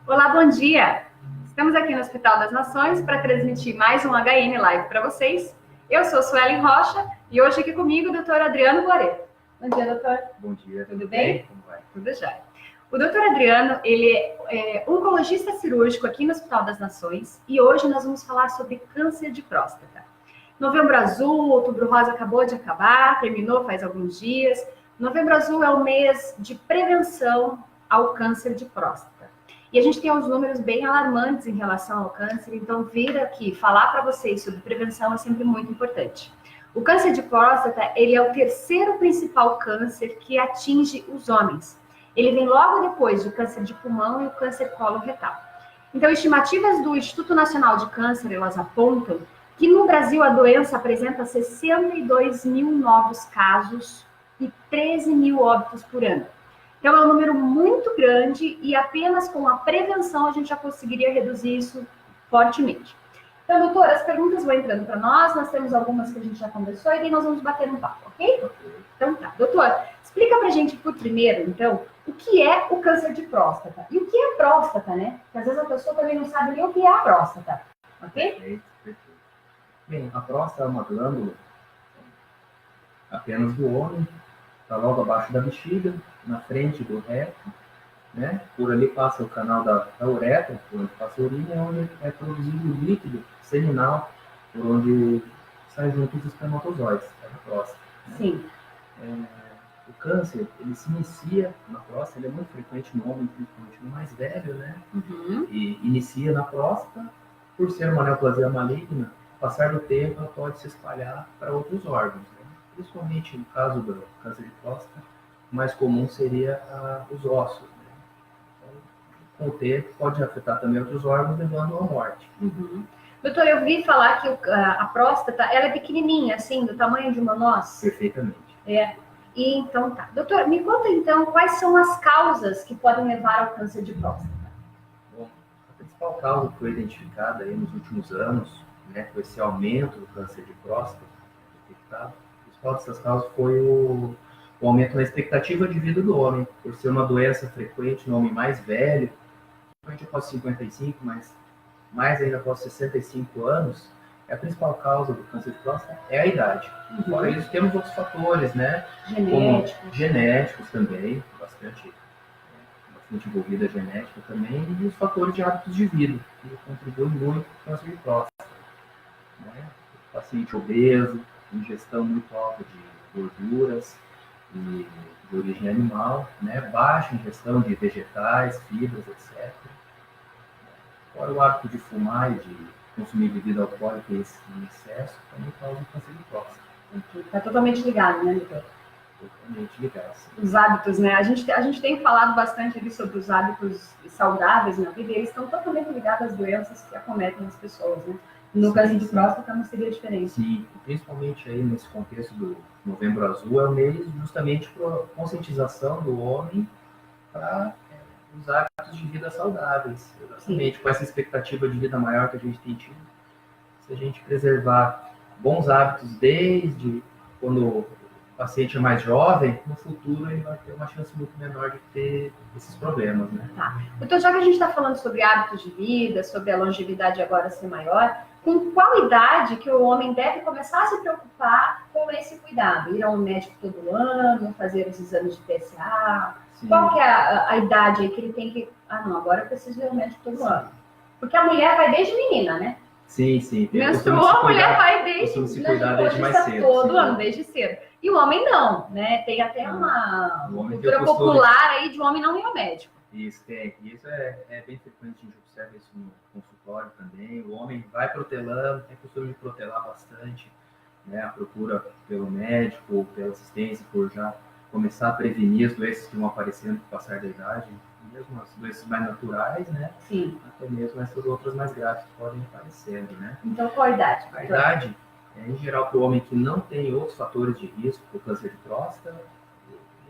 Olá, bom dia! Estamos aqui no Hospital das Nações para transmitir mais um HN Live para vocês. Eu sou Suelen Rocha e hoje aqui comigo o Dr. Adriano Guaredo. Bom dia, doutor. Bom dia. Tudo bem? Como vai? Tudo já. O Dr. Adriano, ele é oncologista cirúrgico aqui no Hospital das Nações e hoje nós vamos falar sobre câncer de próstata. Novembro Azul, Outubro Rosa acabou de acabar, terminou faz alguns dias. Novembro Azul é o mês de prevenção ao câncer de próstata. E a gente tem uns números bem alarmantes em relação ao câncer, então vir aqui falar para vocês sobre prevenção é sempre muito importante. O câncer de próstata, ele é o terceiro principal câncer que atinge os homens. Ele vem logo depois do câncer de pulmão e o câncer coloretal. Então, estimativas do Instituto Nacional de Câncer, elas apontam que no Brasil a doença apresenta 62 mil novos casos e 13 mil óbitos por ano. Então, é um número muito grande e apenas com a prevenção a gente já conseguiria reduzir isso fortemente. Então, doutor, as perguntas vão entrando para nós temos algumas que a gente já conversou e aí nós vamos bater um papo, ok? Então tá. Doutor, explica pra gente por primeiro, então, o que é o câncer de próstata? E o que é próstata, né? Porque às vezes a pessoa também não sabe nem o que é a próstata, ok? Perfeito. Bem, a próstata é uma glândula apenas do homem, está logo abaixo da bexiga, na frente do reto, né? Por ali passa o canal da uretra, por onde passa a urina, é onde é produzido o líquido seminal, por onde sai junto os espermatozoides, da próstata. Né? Sim. O câncer, ele se inicia na próstata, ele é muito frequente no homem, principalmente no mais velho, né? Uhum. E inicia na próstata, por ser uma neoplasia maligna, passar do tempo, ela pode se espalhar para outros órgãos, né? Principalmente no caso do câncer de próstata, o mais comum seria os ossos, né? Então, com o tempo, pode afetar também outros órgãos, levando à morte. Uhum. Doutor, eu vi falar que a próstata, ela é pequenininha, assim, do tamanho de uma noz. Perfeitamente. É. E então tá. Doutor, me conta então quais são as causas que podem levar ao câncer de próstata. Bom, a principal causa que foi identificada aí nos últimos anos, né, com esse aumento do câncer de próstata detectado, a principal dessas causas foi o aumento na expectativa de vida do homem, por ser uma doença frequente no homem mais velho, principalmente após 55, mas mais ainda após 65 anos, a principal causa do câncer de próstata é a idade. Fora isso, temos outros fatores, né? Genéticos. Como genéticos também, bastante envolvida a genética também, e os fatores de hábitos de vida, que contribuem muito para o câncer de próstata. Né? O paciente obeso, ingestão muito alta de gorduras e de origem animal, né? Baixa ingestão de vegetais, fibras, etc. Fora o hábito de fumar e de consumir bebida alcoólica em excesso, também causa câncer de próstata. Está totalmente ligado, né, doutor? Totalmente ligado. Os hábitos, né? A gente tem falado bastante ali sobre os hábitos saudáveis na vida e eles estão totalmente ligados às doenças que acometem as pessoas, né? No câncer de próstata não seria diferente. Sim, principalmente aí nesse contexto do Novembro Azul, é o mês justamente para conscientização do homem para os hábitos de vida saudáveis, exatamente. Sim. Com essa expectativa de vida maior que a gente tem tido, se a gente preservar bons hábitos desde quando o paciente é mais jovem, no futuro ele vai ter uma chance muito menor de ter esses problemas, né? Tá. Então, já que a gente está falando sobre hábitos de vida, sobre a longevidade agora ser maior, com qual idade que o homem deve começar a se preocupar com esse cuidado? Ir ao médico todo ano, fazer os exames de PSA? Sim. Qual que é a idade aí que ele tem que... Ah, não, agora eu preciso ir ao médico todo ano. Porque a mulher vai desde menina, né? Sim. Menstruou, a mulher vai desde se cuidar desde mais cedo. Todo ano, desde cedo. E o homem não, né? Tem até uma cultura popular aí de um homem não ir ao médico. Isso, tem. Isso é bem frequente, a gente observa isso no consultório também. O homem vai protelando, tem costume de protelar bastante, né? A procura pelo médico, pela assistência, por já começar a prevenir as doenças que vão aparecendo com o passar da idade, mesmo as doenças mais naturais, né? Sim. Até mesmo essas outras mais graves que podem aparecendo, né? Então, qual a idade? A idade, em geral, para o homem que não tem outros fatores de risco para o câncer de próstata,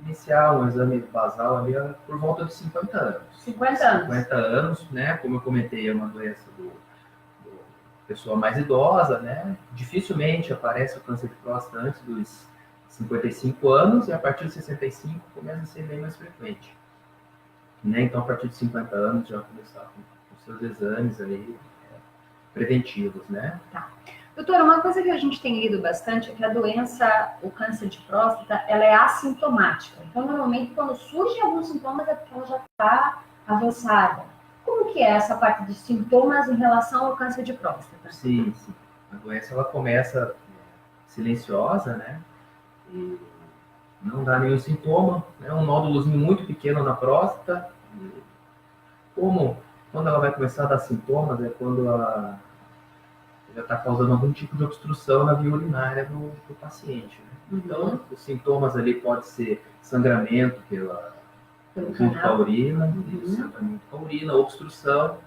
iniciar um exame basal ali por volta de 50 anos. 50 anos. 50 anos, né? Como eu comentei, é uma doença do pessoa mais idosa, né? Dificilmente aparece o câncer de próstata antes dos 55 anos e a partir dos 65 começa a ser bem mais frequente. né? Então, a partir de 50 anos, já começar com os seus exames aí, preventivos, né? Tá. Doutora, uma coisa que a gente tem lido bastante é que a doença, o câncer de próstata, ela é assintomática. Então, normalmente, quando surgem alguns sintomas, é porque ela já está avançada. Como que é essa parte de sintomas em relação ao câncer de próstata? Sim, sim. A doença, ela começa silenciosa, né? E não dá nenhum sintoma, né? Um nódulozinho muito pequeno na próstata. Quando ela vai começar a dar sintomas, é quando ela já está causando algum tipo de obstrução na via urinária do paciente, né? Então, os sintomas ali podem ser sangramento junto com a urina, sangramento com a urina, obstrução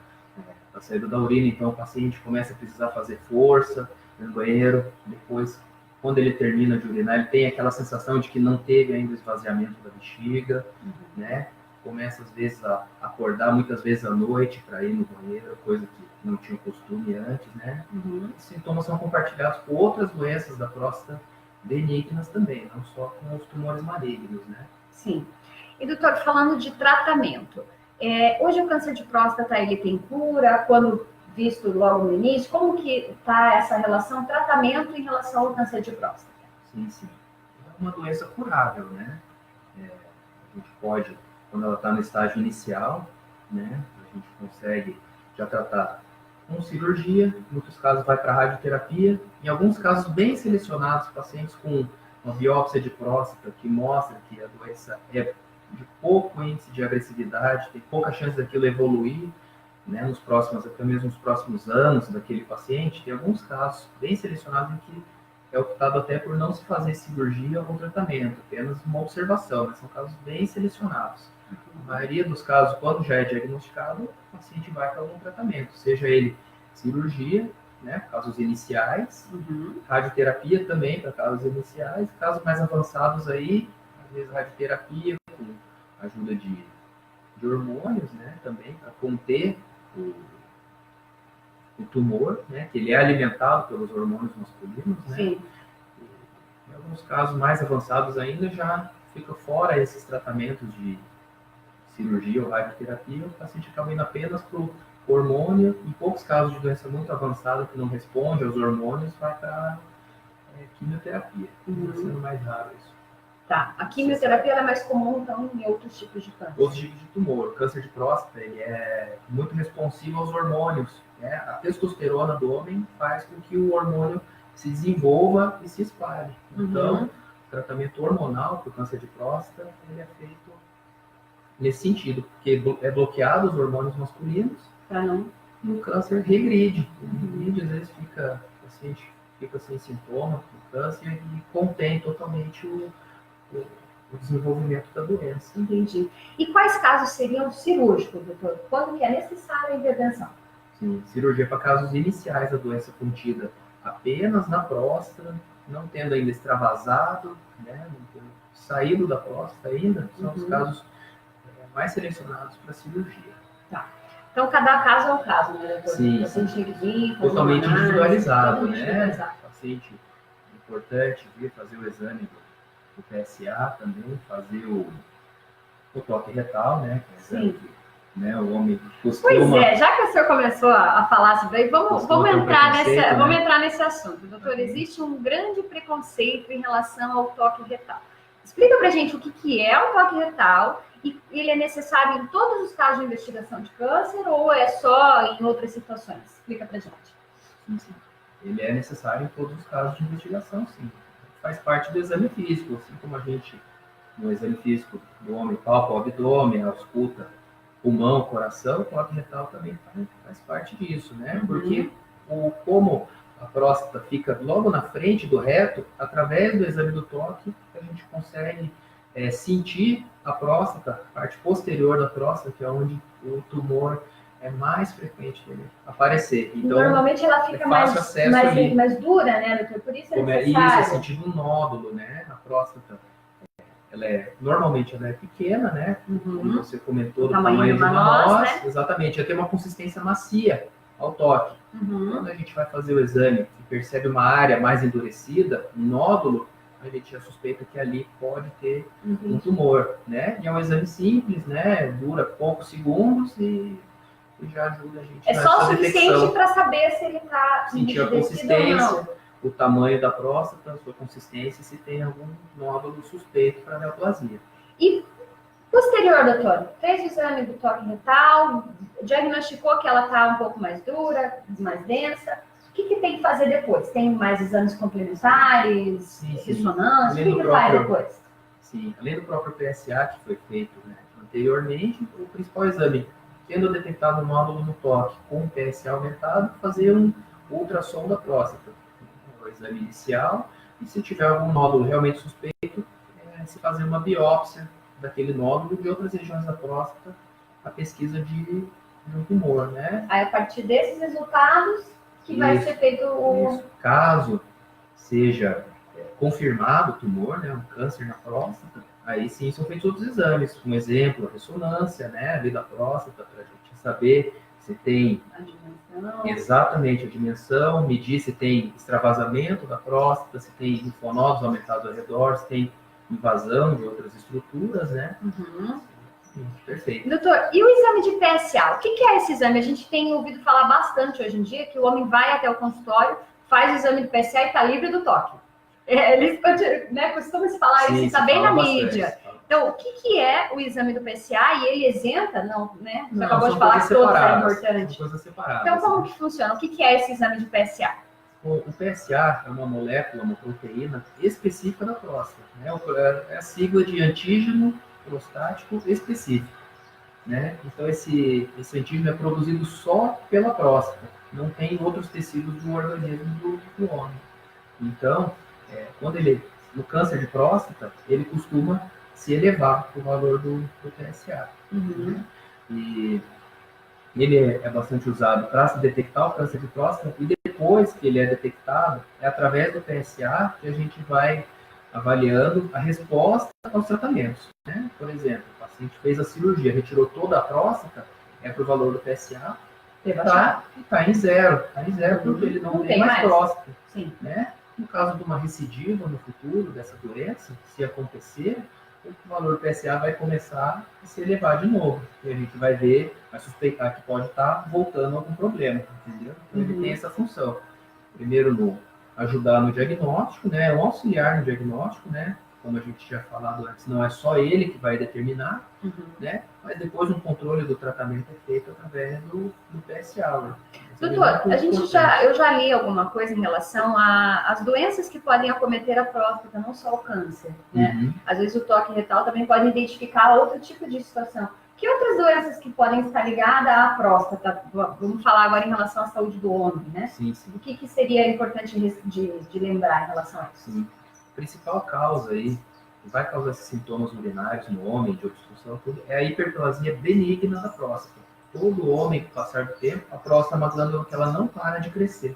da saída da urina, então o paciente começa a precisar fazer força no banheiro, depois, quando ele termina de urinar, ele tem aquela sensação de que não teve ainda o esvaziamento da bexiga, né? Começa, às vezes, a acordar muitas vezes à noite para ir no banheiro, coisa que não tinha costume antes, né? Os sintomas são compartilhados com outras doenças da próstata benignas também, não só com os tumores malignos, né? Sim. E, doutor, falando de tratamento, hoje o câncer de próstata, ele tem cura? Quando visto logo no início, como que está essa relação, tratamento em relação ao câncer de próstata? Sim, sim. É uma doença curável, né? A gente pode, quando ela está no estágio inicial, né? A gente consegue já tratar com cirurgia, em muitos casos vai para radioterapia, em alguns casos bem selecionados, pacientes com uma biópsia de próstata que mostra que a doença é de pouco índice de agressividade, tem pouca chance daquilo evoluir, né, até mesmo nos próximos anos daquele paciente. Tem alguns casos bem selecionados em que é optado até por não se fazer cirurgia ou tratamento, apenas uma observação, mas são casos bem selecionados. A maioria dos casos, quando já é diagnosticado, o paciente vai para algum tratamento, seja ele cirurgia, né, casos iniciais, radioterapia também para casos iniciais, casos mais avançados aí, às vezes radioterapia com ajuda de hormônios, né, também para conter o tumor, né, que ele é alimentado pelos hormônios masculinos, né? Sim. Em alguns casos mais avançados ainda já fica fora esses tratamentos de cirurgia ou radioterapia, o paciente acaba indo apenas para o hormônio. Em poucos casos de doença muito avançada que não responde aos hormônios, vai para quimioterapia, sendo mais raro isso. Tá, a quimioterapia é mais comum, então, em outros tipos de câncer. Outros tipos de tumor. O câncer de próstata, ele é muito responsivo aos hormônios, né? A testosterona do homem faz com que o hormônio se desenvolva e se espalhe. Então, o tratamento hormonal para o câncer de próstata, ele é feito nesse sentido, porque é bloqueado os hormônios masculinos, e o câncer regride. Regride, às vezes o paciente fica sem sintoma do câncer e contém totalmente o desenvolvimento da doença. Entendi. E quais casos seriam cirúrgicos, doutor? Quando que é necessária a intervenção? Sim, cirurgia para casos iniciais da doença contida apenas na próstata, não tendo ainda extravasado, né, não tendo saído da próstata ainda, são os casos mais selecionados para cirurgia. Tá. Então, cada caso é um caso, né, doutor? Sim. O paciente tem que vir, totalmente individualizado, né? Individualizado. O paciente, é importante vir fazer o exame do PSA também, fazer o toque retal, né? Que é exame que, né, o homem costuma... Pois é, já que o senhor começou a falar sobre isso, vamos entrar nesse assunto. Doutor, existe um grande preconceito em relação ao toque retal. Explica pra gente o que é o toque retal e ele é necessário em todos os casos de investigação de câncer ou é só em outras situações? Explica pra gente. Sim. Ele é necessário em todos os casos de investigação, sim. Faz parte do exame físico, assim como a gente, no exame físico do homem, palpa o abdômen, ausculta pulmão, coração, o toque retal também faz parte disso, né? Porque como a próstata fica logo na frente do reto, através do exame do toque, a gente consegue sentir a próstata, a parte posterior da próstata, que é onde o tumor é mais frequente dele aparecer. Então, normalmente ela fica mais dura, né, doutor? Por isso é necessário. Isso, é sentido um nódulo, né? A próstata, normalmente ela é pequena, né? Como você comentou, do tamanho de uma noz, né? Exatamente, ela tem uma consistência macia ao toque. Quando a gente vai fazer o exame e percebe uma área mais endurecida, um nódulo, a gente já suspeita que ali pode ter um tumor, né? E é um exame simples, né? Dura poucos segundos e já ajuda a gente É só o nessa suficiente detecção. para saber se ele está Sentir a consistência, o tamanho da próstata, a sua consistência, se tem algum nódulo suspeito para neoplasia. E posterior, doutor, fez o exame do toque retal, diagnosticou que ela está um pouco mais dura, mais densa. O que tem que fazer depois? Tem mais exames complementares, ressonância? O que faz depois? Sim, além do próprio PSA que foi feito, né, anteriormente, o principal exame, tendo detectado um nódulo no toque com o PSA aumentado, fazer um ultrassom da próstata, o exame inicial, e se tiver algum nódulo realmente suspeito, se fazer uma biópsia daquele nódulo de outras regiões da próstata, a pesquisa de um tumor, né? Aí, a partir desses resultados, que vai ser feito o... Isso. Caso seja confirmado o tumor, né, um câncer na próstata, aí sim são feitos outros exames. Um exemplo, a ressonância, né, ali da próstata, para a gente saber se tem a dimensão. Exatamente a dimensão, medir se tem extravasamento da próstata, se tem linfonodos aumentados ao redor, se tem invasão de outras estruturas, né? Perfeito. Doutor, e o exame de PSA? O que é esse exame? A gente tem ouvido falar bastante hoje em dia que o homem vai até o consultório, faz o exame de PSA e está livre do toque. Eles, né, costumam se falar isso, está bem na mídia. Então, o que é o exame do PSA? E ele isenta? Não, né? Você acabou de falar que todos é importante. Então, como que funciona? O que é esse exame de PSA? O PSA é uma molécula, uma proteína específica da próstata, né? É a sigla de antígeno prostático específico, né? Então, esse antígeno é produzido só pela próstata, não tem outros tecidos do organismo do homem. Então, quando no câncer de próstata, ele costuma se elevar o valor do PSA. Né? E ele é bastante usado para se detectar o câncer de próstata, e depois que ele é detectado, é através do PSA que a gente vai avaliando a resposta aos tratamentos. Né? Por exemplo, o paciente fez a cirurgia, retirou toda a próstata, é para o valor do PSA, e está em zero. Está em zero porque ele não tem mais próstata. Sim. Né? No caso de uma recidiva no futuro dessa doença, se acontecer, o valor do PSA vai começar a se elevar de novo. E a gente vai ver, vai suspeitar que pode estar voltando algum problema, entendeu? Então ele tem essa função. Primeiro, ajudar no diagnóstico, né? Um auxiliar no diagnóstico, né? Como a gente tinha falado antes, não é só ele que vai determinar, né? Mas depois um controle do tratamento é feito através do PSA. Né? Doutor, eu já li alguma coisa em relação às doenças que podem acometer a próstata, não só o câncer, né? Às vezes o toque retal também pode identificar outro tipo de situação. Que outras doenças que podem estar ligadas à próstata? Vamos falar agora em relação à saúde do homem, né? Sim, sim. O que seria importante de lembrar em relação a isso? Sim. A principal causa aí, que vai causar esses sintomas urinários no homem, de obstrução, tudo, é a hiperplasia benigna da próstata. Todo homem, com o passar do tempo, a próstata é uma glândula que ela não para de crescer.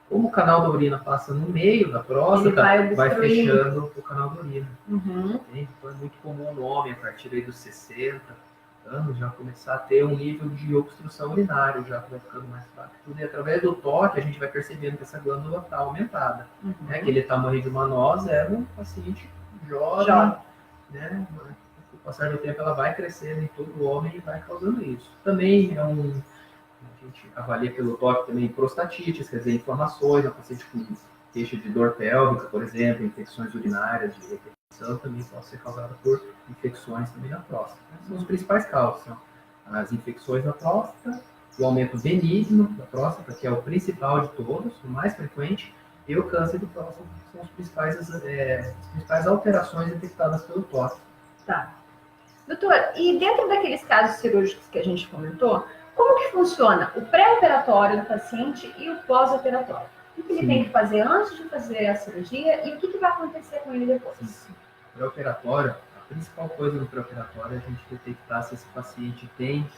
Como o canal da urina passa no meio da próstata, vai fechando o canal da urina. Então é muito comum no homem, a partir aí dos 60 anos, já começar a ter um nível de obstrução urinária, já vai ficando mais fraco. E através do toque, a gente vai percebendo que essa glândula está aumentada. Né? Aquele tamanho de uma noz era um paciente jovem, né? Com o passar do tempo, ela vai crescendo em todo o homem e vai causando isso. Também a gente avalia pelo toque também prostatites, quer dizer, inflamações, a paciente com queixa de dor pélvica, por exemplo, infecções urinárias de repetição também pode ser causada por infecções também na próstata. São as principais causas, são as infecções na próstata, o aumento benigno da próstata, que é o principal de todos, o mais frequente, e o câncer de próstata, que são as principais alterações detectadas pelo toque. Tá. Doutor, e dentro daqueles casos cirúrgicos que a gente comentou, como que funciona o pré-operatório do paciente e o pós-operatório? O que ele tem que fazer antes de fazer a cirurgia e o que vai acontecer com ele depois? Sim. Pré-operatório, a principal coisa do pré-operatório é a gente detectar se esse paciente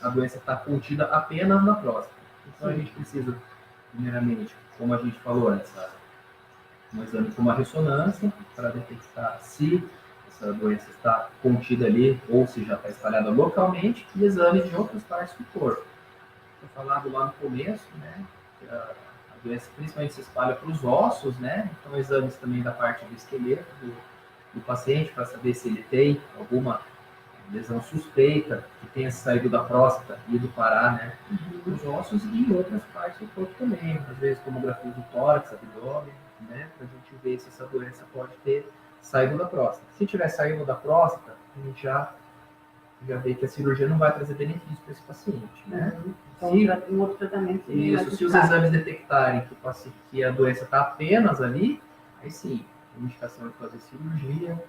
a doença está contida apenas na próstata. Então a gente precisa, primeiramente, como a gente falou antes, um exame com uma ressonância para detectar se essa doença está contida ali ou se já está espalhada localmente, e exame de outras partes do corpo. Foi falado lá no começo, né, que a doença principalmente se espalha para os ossos, né? Então, exames também da parte do esqueleto do paciente, para saber se ele tem alguma lesão suspeita, que tenha saído da próstata e ido parar, né? Os ossos e outras partes do corpo também. Às vezes, tomografia do tórax, abdômen, né? Para a gente ver se essa doença pode ter saído da próstata. Se tiver saído da próstata, a gente já vê que a cirurgia não vai trazer benefício para esse paciente, né? Então, um outro tratamento seria Isso, se os exames detectarem que a doença está apenas ali, aí sim, a indicação de fazer cirurgia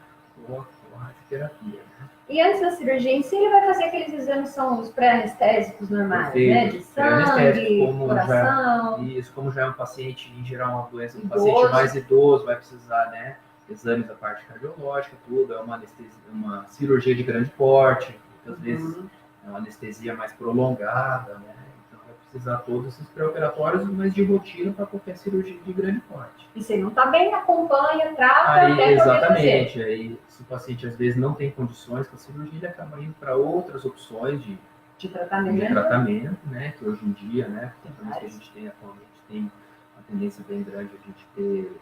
ou radioterapia, né? E antes da cirurgia em si, ele vai fazer aqueles exames, são os pré-anestésicos normais, né? De sangue, coração. Isso, como já é um paciente, em geral, uma doença, um Idoso. paciente mais idoso, vai precisar, né? Exames da parte cardiológica, tudo, é uma anestesia, uma cirurgia de grande porte, muitas vezes é uma anestesia mais prolongada, né? Então vai precisar todos esses pré-operatórios, mas de rotina para qualquer cirurgia de grande porte. E se não está bem, acompanha, trata Aí, até exatamente, aí se o paciente às vezes não tem condições com a cirurgia, ele acaba indo para outras opções de tratamento, né? Que hoje em dia, né? Pelo que a gente tem atualmente, tem uma tendência bem grande a gente ter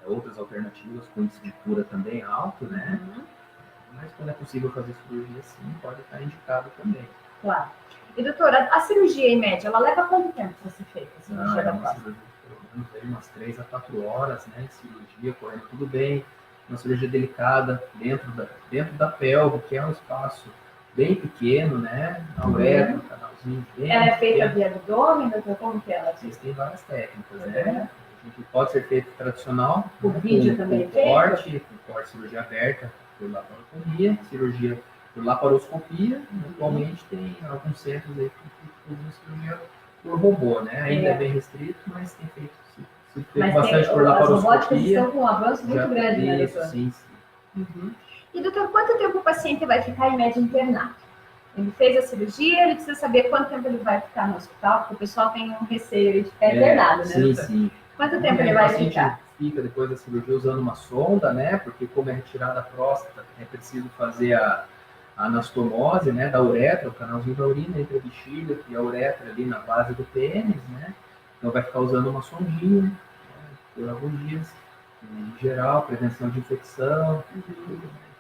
outras alternativas com índice de cura também alto, né? Mas quando é possível fazer cirurgia, sim, pode estar indicado também. Claro. E doutora, a cirurgia em média, ela leva quanto tempo para ser feita? A cirurgia da próstata? Pelo menos aí umas 3 a 4 horas, né? De cirurgia, correndo tudo bem. Uma cirurgia delicada dentro da pelve, que é um espaço bem pequeno, né? A uretra, um canalzinho bem Ela é feita pequeno. via abdômen, doutor? Como que ela é? Existem várias técnicas, né? A gente pode ser feito tradicional, o vídeo também com corte cirurgia aberta por laparoscopia, cirurgia por laparoscopia. Atualmente tem alguns centros aí que fazem cirurgia por robô, né? Ainda é bem restrito, mas tem feito bastante por laparoscopia. As robóticas estão com um avanço muito grande, né, doutor? Sim. E, doutor, quanto tempo o paciente vai ficar em média internado? Ele fez a cirurgia, ele precisa saber quanto tempo ele vai ficar no hospital, porque o pessoal tem um receio de ficar internado, né, doutor? Sim. Quanto tempo ele vai ficar? O paciente fica depois da cirurgia usando uma sonda, né? Porque como é retirada a próstata, é preciso fazer a anastomose, né? Da uretra, o canalzinho da urina entre a bexiga e a uretra ali na base do pênis, né? Então vai ficar usando uma sondinha, né, por alguns dias, em geral, prevenção de infecção. Então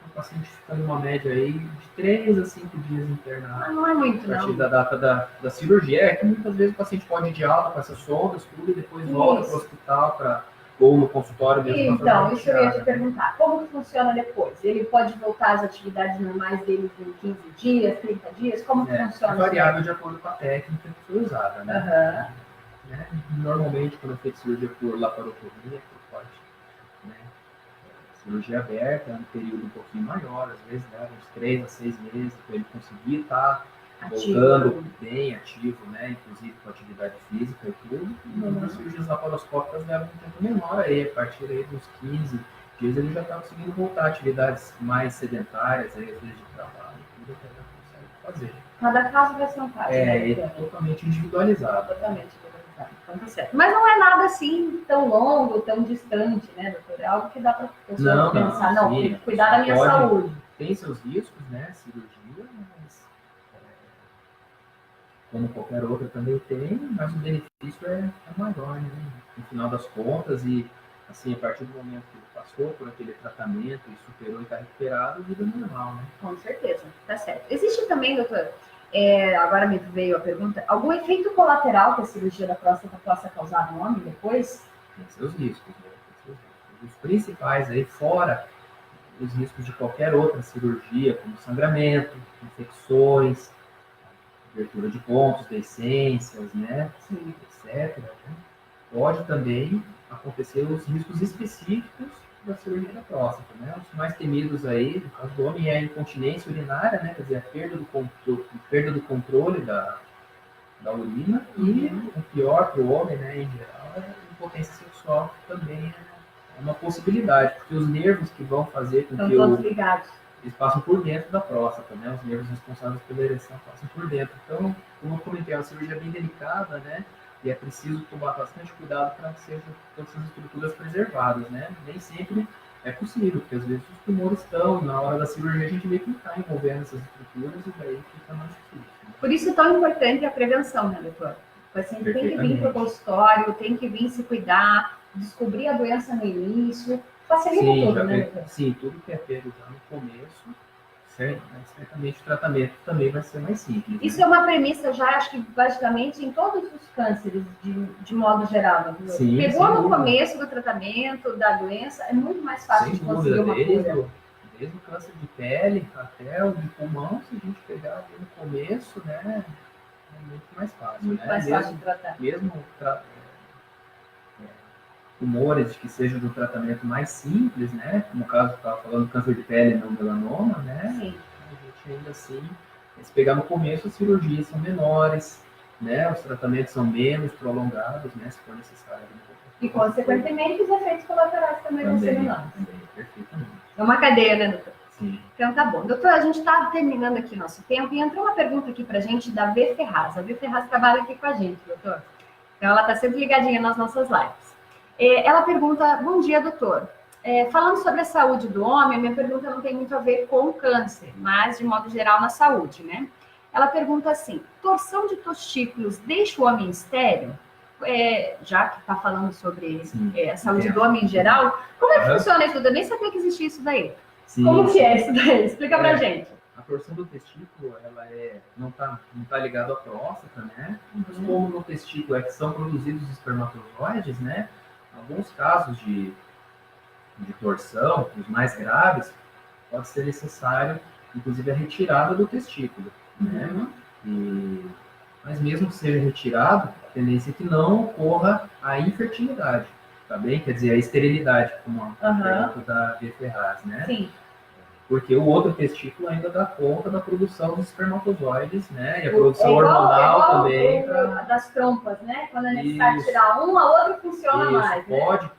o paciente fica numa média aí de 3 a 5 dias internado. Não é muito, a partir não. da data da cirurgia. É que muitas vezes o paciente pode ir de alta com essas sondas, tudo, e depois volta para o hospital ou no consultório mesmo. Então, isso eu ia te perguntar. Como que funciona depois? Ele pode voltar às atividades normais dele em 15 dias, 30 dias? Como que funciona? É variável de acordo com a técnica que foi usada, né? Normalmente, quando é feita cirurgia por laparoscopia, por corte, né? Cirurgia aberta é um período um pouquinho maior, às vezes leva uns 3 a 6 meses para ele conseguir estar voltando bem ativo, né? Inclusive com atividade física e tudo. E as cirurgias laparoscópicas levam um tempo menor, aí, a partir aí dos 15 dias ele já está conseguindo voltar a atividades mais sedentárias, aí, às vezes de trabalho, tudo que ele já consegue fazer. Cada caso vai ser um caso. É totalmente individualizado. Totalmente individualizado. Então tá certo. Mas não é nada assim tão longo, tão distante, né, doutor? É algo que dá para pessoa pensar, não, tem que cuidar da minha saúde. Tem seus riscos, né? Cirurgia, mas como qualquer outra também tem, mas o benefício é maior, né? No final das contas, e assim, a partir do momento que ele passou por aquele tratamento e superou e está recuperado, a vida é normal, né? Com certeza, tá certo. Existe também, doutor, agora me veio a pergunta, algum efeito colateral que a cirurgia da próstata possa causar no homem depois? Tem seus riscos, né? Os principais aí, fora os riscos de qualquer outra cirurgia, como sangramento, infecções, abertura de pontos, deiscências, né? Sim. Etc. Né? Pode também acontecer os riscos específicos da cirurgia da próstata, né? Os mais temidos aí, no caso do homem, é a incontinência urinária, né? Quer dizer, a perda do controle da urina, e o pior para o homem, né, em geral, é a impotência sexual, que também é uma possibilidade, porque os nervos que vão fazer com que eles passam por dentro da próstata, né? Os nervos responsáveis pela ereção passam por dentro. Então, como eu comentei, é uma cirurgia bem delicada, né? E é preciso tomar bastante cuidado para que sejam todas as estruturas preservadas, né? Nem sempre é possível, porque às vezes os tumores estão, na hora da cirurgia a gente vê que não está envolvendo essas estruturas e daí fica mais difícil. Por isso é tão importante a prevenção, né, doutor? O paciente tem que vir para o consultório, tem que vir se cuidar, descobrir a doença no início, facilita tudo, né, doutor? Sim, tudo que é pego já no começo, certamente o tratamento também vai ser mais simples. Isso né? é uma premissa já, acho que basicamente em todos os cânceres, de modo geral, né? Sim, Pegou sem no dúvida. começo do tratamento da doença, é muito mais fácil Sem de conseguir dúvida, uma cura. desde o câncer de pele até o de pulmão, se a gente pegar ali no começo, né, é muito mais fácil. Muito né? mais fácil de tratar. Mesmo tumores que sejam do tratamento mais simples, né, como o caso que estava falando, câncer de pele e não melanoma, né, Sim. a gente ainda assim, se pegar no começo, as cirurgias são menores, né, os tratamentos são menos prolongados, né, se for necessário. E, consequentemente, os efeitos colaterais também vão ser menores. Também, perfeitamente. É uma cadeia, né, doutor? Sim. Então tá bom. Doutor, a gente está terminando aqui nosso tempo e entrou uma pergunta aqui pra gente da V Ferraz. A V Ferraz trabalha aqui com a gente, doutor. Então ela está sempre ligadinha nas nossas lives. Ela pergunta, bom dia, doutor. Falando sobre a saúde do homem, a minha pergunta não tem muito a ver com o câncer, mas de modo geral na saúde, né? Ela pergunta assim, torção de testículos deixa o homem estéril? Já que está falando sobre a saúde do homem em geral, como é que funciona isso, doutor? Eu nem sabia que existia isso daí. Sim, Como que é isso daí? Explica pra gente. A torção do testículo, ela não tá ligada à próstata, né? Mas como no testículo é que são produzidos espermatozoides, né? Alguns casos de torção, os mais graves, pode ser necessário, inclusive, a retirada do testículo, né? Mas mesmo que seja retirado, a tendência é que não ocorra a infertilidade, tá bem? Quer dizer, a esterilidade, como a pergunta da V Ferraz, né? Sim. Porque o outro testículo ainda dá conta da produção dos espermatozoides, né? E a produção hormonal também. Das trompas, né? Quando a gente vai tirar um, a outra funciona mais.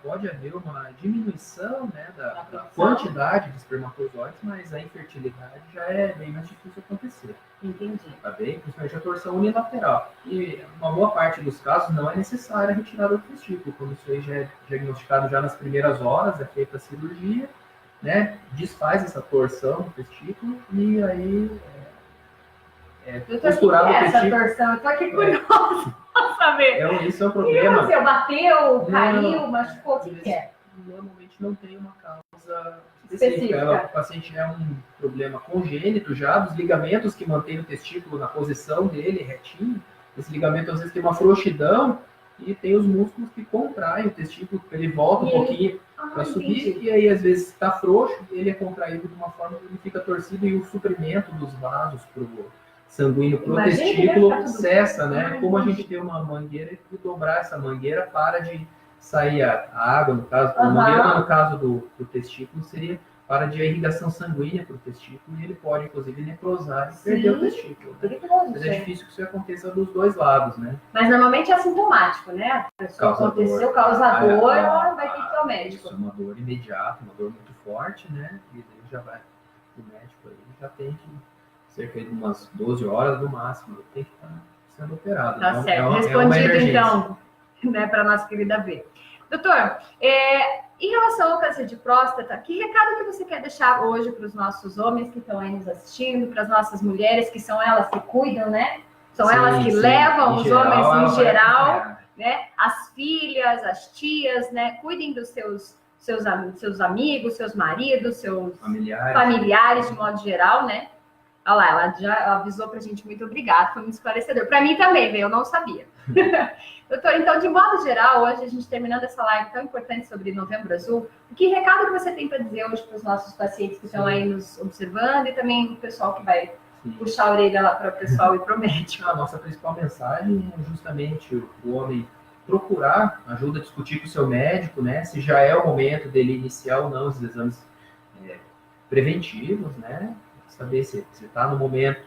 Pode haver uma diminuição, né, da quantidade de espermatozoides, mas a infertilidade já é bem mais difícil acontecer. Entendi. Tá bem? Principalmente a torção unilateral. E uma boa parte dos casos não é necessária a retirada do testículo. Quando isso aí já é diagnosticado já nas primeiras horas, é feita a cirurgia, né, desfaz essa torção do testículo e aí costurado o testículo. Essa torção? Eu tô aqui curiosa pra saber. Isso é um problema. Você bateu, caiu, machucou, o que é? Normalmente não tem uma causa específica. O paciente é um problema congênito já, dos ligamentos que mantêm o testículo na posição dele, retinho. Esse ligamento às vezes tem uma frouxidão e tem os músculos que contraem o testículo, ele volta um pouquinho para subir, e aí às vezes está frouxo, ele é contraído de uma forma que ele fica torcido e o suprimento dos vasos sanguíneo para o testículo cessa, né? Como a gente tem uma mangueira, e dobrar essa mangueira para de sair a água, no caso da mangueira, no caso do testículo, seria para de a irrigação sanguínea para o testículo, e ele pode, inclusive, necrosar e perder o testículo. Mas é difícil que isso aconteça dos dois lados, né? Mas normalmente é assintomático, né? A pessoa aconteceu, causador, ela vai ter que ir ao médico. Isso é uma dor imediata, uma dor muito forte, né? E ele já vai pro médico, ele já tem que, cerca de umas 12 horas no máximo, ele tem que estar sendo operado. Tá então, certo. Respondido, então, né, para nossa querida V. Doutor, em relação ao câncer de próstata, que recado que você quer deixar hoje para os nossos homens que estão aí nos assistindo, para as nossas mulheres, que são elas que cuidam, né? São elas que levam os homens em geral, né? As filhas, as tias, né? Cuidem dos seus amigos, seus maridos, seus familiares de modo geral, né? Olha lá, ela já avisou pra gente, muito obrigada, foi muito esclarecedor. Para mim também, eu não sabia. Doutor, então, de modo geral, hoje a gente terminando essa live tão importante sobre Novembro Azul, que recado que você tem para dizer hoje para os nossos pacientes que estão aí nos observando e também o pessoal que vai puxar a orelha lá para o pessoal e para o médico? A nossa principal mensagem é justamente o homem procurar ajuda a discutir com o seu médico, né? Se já é o momento dele iniciar ou não os exames preventivos, né? Saber se está no momento,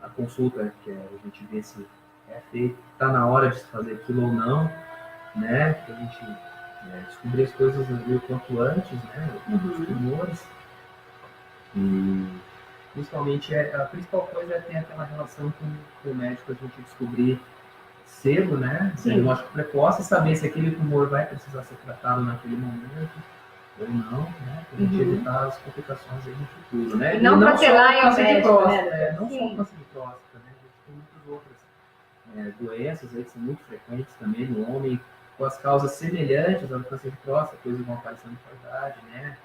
a consulta, que a gente vê se está na hora de se fazer aquilo ou não, né? Para a gente descobrir as coisas o quanto antes, né? Os tumores. E principalmente a principal coisa é ter aquela relação com o médico, a gente descobrir cedo, né? Diagnóstico precoce, saber se aquele tumor vai precisar ser tratado naquele momento ou não, né? Para a gente evitar as complicações aí no futuro, né? Não protelar ao médico, né? Não só o câncer de próstata, né? A gente tem muitas outras doenças aí que são muito frequentes também no homem, com as causas semelhantes ao câncer de próstata, coisas vão aparecendo com a idade, né?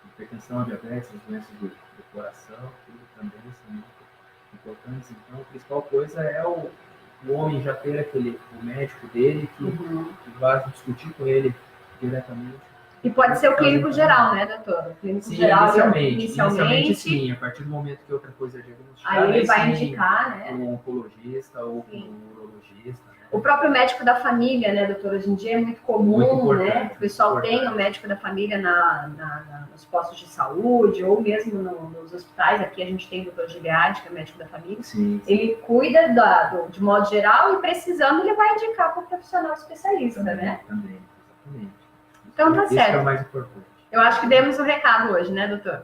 Hipertensão, diabetes, as doenças do coração, tudo também são muito importantes. Então, a principal coisa é o homem já ter o médico dele que vai discutir com ele diretamente. E pode ser o clínico geral, né, doutor? O clínico Sim, geral, inicialmente sim. A partir do momento que outra coisa é diagnosticada, aí ele vai sim, indicar, né? um oncologista ou Sim. um urologista. Né? O próprio médico da família, né, doutor? Hoje em dia é muito comum, né? O pessoal tem o médico da família nos postos de saúde ou mesmo nos hospitais. Aqui a gente tem o doutor Giliardi, que é médico da família. Sim. Ele cuida de modo geral e precisando ele vai indicar para o profissional especialista, né? Também, exatamente. Então tá Isso certo. é o mais importante. Eu acho que demos o recado hoje, né, doutor?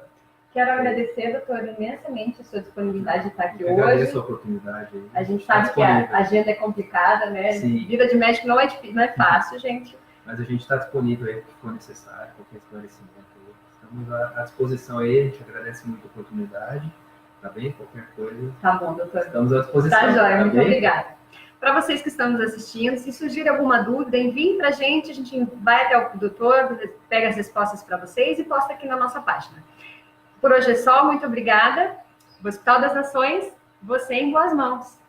Quero agradecer, doutor, imensamente a sua disponibilidade de estar aqui Eu agradeço hoje. a oportunidade. Aí. A gente sabe que a agenda é complicada, né? Sim. Vida de médico não é difícil, não é fácil, gente. Mas a gente está disponível aí, se for necessário, qualquer esclarecimento. Estamos à disposição aí, a gente agradece muito a oportunidade, tá bem? Qualquer coisa. Tá bom, doutor. Estamos à disposição. Tá joia, muito bem? obrigada. Para vocês que estão nos assistindo, se surgir alguma dúvida, enviem para a gente vai até o doutor, pega as respostas para vocês e posta aqui na nossa página. Por hoje é só, muito obrigada. O Hospital das Nações, você em boas mãos.